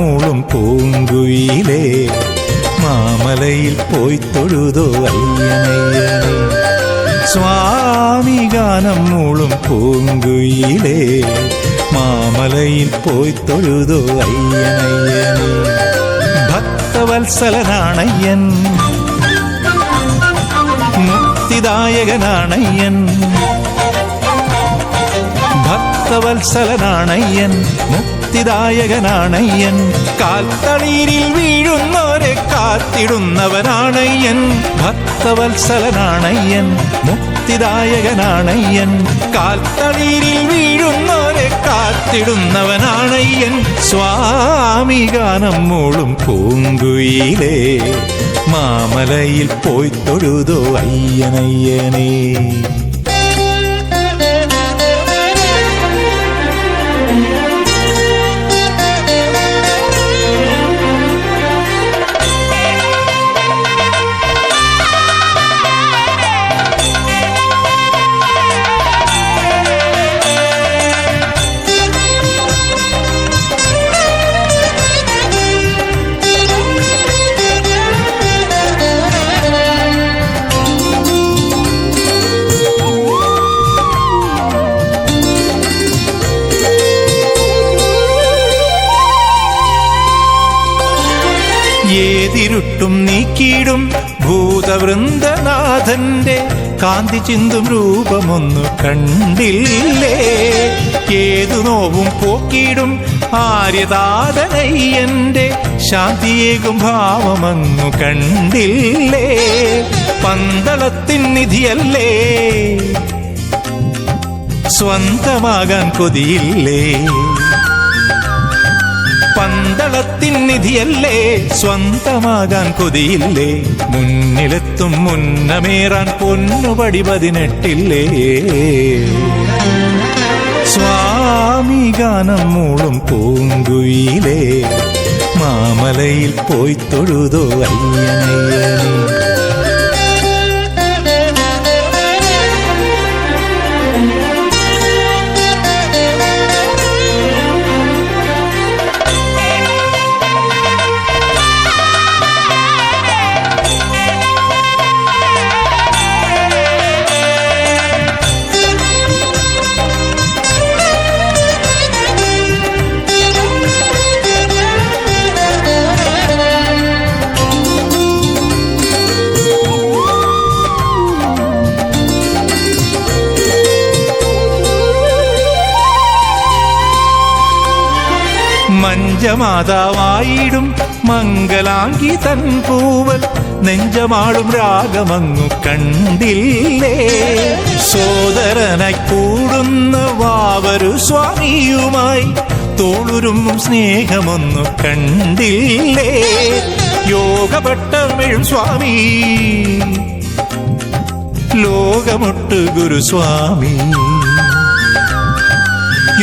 മൂളും പൂങ്കുയിലേ മാമലയിൽ പോയി തൊഴുതോ അയ്യനയ്യനേ. സ്വാമി ഗാനം മൂളും പൂങ്കുയിലേ മാമലയിൽ പോയി തൊഴുതോ അയ്യനയ്യനേ. ഭക്തവത്സലനാണയ്യൻ മുക്തിദായകനാണയ്യൻ. ഭക്തവത്സലനാണയ്യൻ മുക്തിദായകനാണയ്യൻ. കാൽത്തളീരിൽ വീഴുന്നോരെ കാത്തിടുന്നവനാണയ്യൻ. ഭക്തവത്സലനാണയ്യൻ മുക്തിദായകനാണയ്യൻ. കാൽത്തളീരിൽ വീഴുന്നോരെ കാത്തിടുന്നവനാണയ്യൻ. സ്വാമി ഗാനം മൂളും പൂങ്കുയിലേ മാമലയിൽ പോയി തൊഴുതോ അയ്യനയ്യനേ. ഏതിരുട്ടും നീക്കിയിടും ഭൂതവൃന്ദനാഥന്റെ കാന്തി ചിന്തും രൂപമൊന്നു കണ്ടില്ലേ. ഏതു നോവും പോക്കിയിടും ആര്യതാതനയ്യന്റെ ശാന്തിയേകും ഭാവമങ്ങു കണ്ടില്ലേ. പന്തളത്തിൻ നിധിയല്ലേ സ്വന്തമാകാൻ കൊതിയില്ലേ. പന്തളത്തിൻ നിധിയല്ലേ സ്വന്തമാകാൻ കൊതിയില്ലേ. മുന്നിലെത്തും മുന്നമേറാൻ പൊന്നുപടി 18 സ്വാമി ഗാനം മൂളും പൂങ്കുയിലേ മാമലയിൽ പോയി തൊഴുതോ അയ്യനയ്യനേ. മഞ്ചമാതാവായിടും മംഗലാംഗി തൻ പൂവൽ നെഞ്ചമാടും രാഗമങ്ങു കണ്ടില്ലേ. സോദരനായി കൂടുന്ന വാവരു സ്വാമിയുമായി തോളുരും സ്നേഹമൊന്നു കണ്ടില്ലേ. യോഗപട്ടമെഴും സ്വാമി ലോകമൊട്ട് ഗുരുസ്വാമി.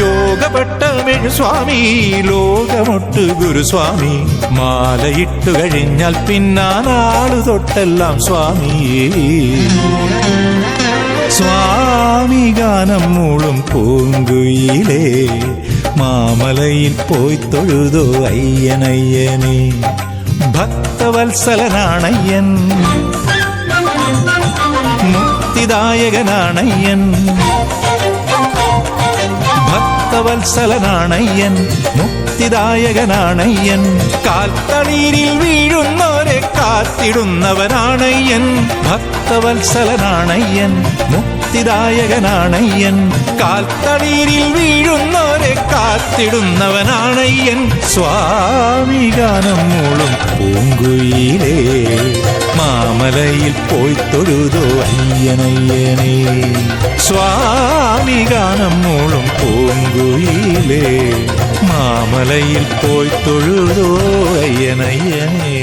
യോഗപട്ടമെഴു സ്വാമി ലോകമൊട്ട് ഗുരുസ്വാമി. മാലയിട്ടു കഴിഞ്ഞാൽ പിന്നാനാളു തൊട്ടെല്ലാം സ്വാമി. സ്വാമി ഗാനം മൂളും പൂങ്കുയിലേ മാമലയിൽ പോയി തൊഴുതോ അയ്യനയ്യനേ. ഭക്തവത്സലനാണയ്യൻ മുക്തിദായകനാണയ്യൻ. ഭക്തവത്സലനാണയ്യൻ മുക്തിദായകനാണയ്യൻ. കാൽത്തളീരിൽ വീഴുന്നോരെ കാത്തിടുന്നവനാണയ്യൻ. ഭക്തവത്സലനാണയ്യൻ മുക്തിദായകനാണയ്യൻ. കാൽത്തളീരിൽ വീഴുന്നോരെ കാത്തിടുന്നവനാണയ്യൻ. സ്വാമി ഗാനം മൂളും പൂങ്കുയിലേ മാമലയിൽ പോയി തൊഴുതോ അയ്യനയ്യനേ. സ്വാമി ഗാനം മൂളും പൂങ്കുയിലേ മാമലയിൽ പോയി തൊഴുതോ അയ്യനയ്യനേ.